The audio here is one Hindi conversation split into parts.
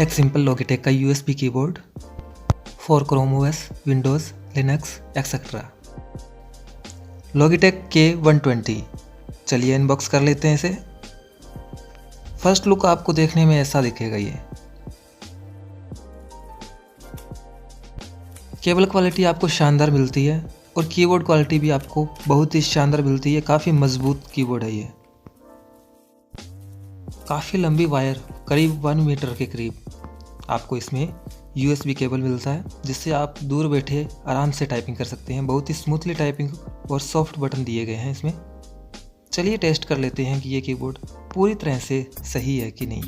एक सिंपल लॉगिटेक का USB keyboard for Chrome OS, Windows, Linux etcetera. Logitech K120। चलिए अनबॉक्स कर लेते हैं इसे। फर्स्ट लुक आपको देखने में ऐसा दिखेगा। ये केबल क्वालिटी आपको शानदार मिलती है और कीबोर्ड क्वालिटी भी आपको बहुत ही शानदार मिलती है। काफ़ी मजबूत कीबोर्ड है ये। काफ़ी लंबी वायर, करीब 1 मीटर के करीब आपको इसमें USB केबल मिलता है, जिससे आप दूर बैठे आराम से टाइपिंग कर सकते हैं। बहुत ही स्मूथली टाइपिंग और सॉफ्ट बटन दिए गए हैं इसमें। चलिए टेस्ट कर लेते हैं कि ये कीबोर्ड पूरी तरह से सही है कि नहीं।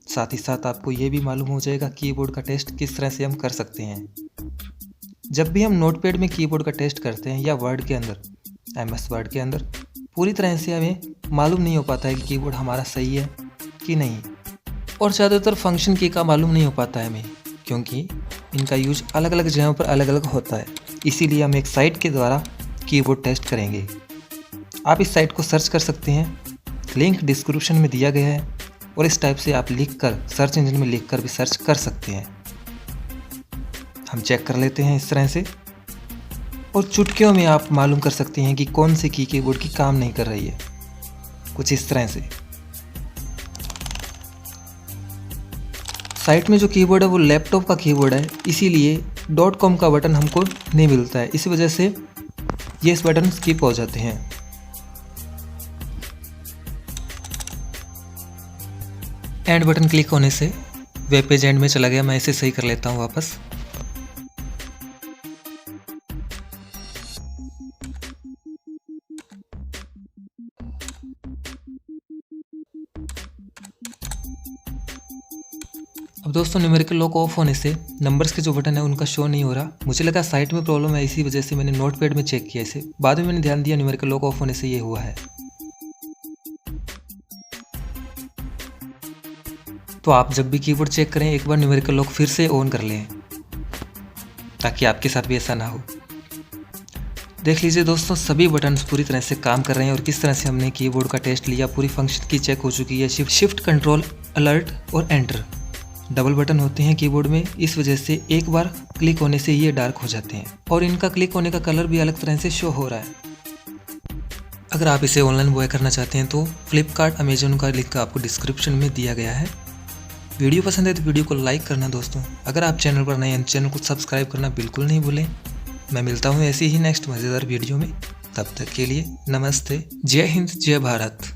साथ ही साथ आपको ये भी मालूम हो जाएगा कीबोर्ड का टेस्ट किस तरह से हम कर सकते हैं। जब भी हम नोटपैड में कीबोर्ड का टेस्ट करते हैं या वर्ड के अंदर, MS वर्ड के अंदर, पूरी तरह से हमें मालूम नहीं हो पाता है कि कीबोर्ड हमारा सही है कि नहीं। और ज़्यादातर फंक्शन की का मालूम नहीं हो पाता है हमें, क्योंकि इनका यूज अलग अलग जगहों पर अलग अलग होता है। इसीलिए हम एक साइट के द्वारा कीबोर्ड टेस्ट करेंगे। आप इस साइट को सर्च कर सकते हैं, लिंक डिस्क्रिप्शन में दिया गया है। और इस टाइप से आप लिखकर सर्च इंजन में लिखकर भी सर्च कर सकते हैं। हम चेक कर लेते हैं इस तरह से, और चुटकियों में आप मालूम कर सकते हैं कि कौन सी की कीबोर्ड की काम नहीं कर रही है। कुछ इस तरह से। साइट में जो कीबोर्ड है वो लैपटॉप का कीबोर्ड है, इसीलिए .com का बटन हमको नहीं मिलता है। इस वजह से ये इस बटन स्किप हो जाते हैं। एंड बटन क्लिक होने से वेब पेज एंड में चला गया। मैं इसे सही कर लेता हूँ वापस। अब दोस्तों न्यूमेरिकल लॉक ऑफ होने से नंबर्स के जो बटन है उनका शो नहीं हो रहा। मुझे लगा साइट में प्रॉब्लम है, इसी वजह से मैंने नोटपैड में चेक किया इसे। बाद में मैंने ध्यान दिया न्यूमेरिकल लॉक ऑफ होने से ये हुआ है। तो आप जब भी कीबोर्ड चेक करें एक बार न्यूमेरिकल लॉक फिर से ऑन कर लें, ताकि आपके साथ भी ऐसा ना हो। देख लीजिए दोस्तों, सभी बटन्स पूरी तरह से काम कर रहे हैं और किस तरह से हमने कीबोर्ड का टेस्ट लिया। पूरी फंक्शन की चेक हो चुकी है। शिफ्ट, कंट्रोल, अलर्ट और एंटर डबल बटन होते हैं कीबोर्ड में। इस वजह से एक बार क्लिक होने से ये डार्क हो जाते हैं और इनका क्लिक होने का कलर भी अलग तरह से शो हो रहा है। अगर आप इसे ऑनलाइन बाय करना चाहते हैं तो फ्लिपकार्ट, अमेजोन का लिंक आपको डिस्क्रिप्शन में दिया गया है। वीडियो पसंद है तो वीडियो को लाइक करना दोस्तों। अगर आप चैनल पर नए हैं, चैनल को सब्सक्राइब करना बिल्कुल नहीं भूलें। मैं मिलता हूँ ऐसी ही नेक्स्ट मज़ेदार वीडियो में। तब तक के लिए नमस्ते, जय हिंद, जय भारत।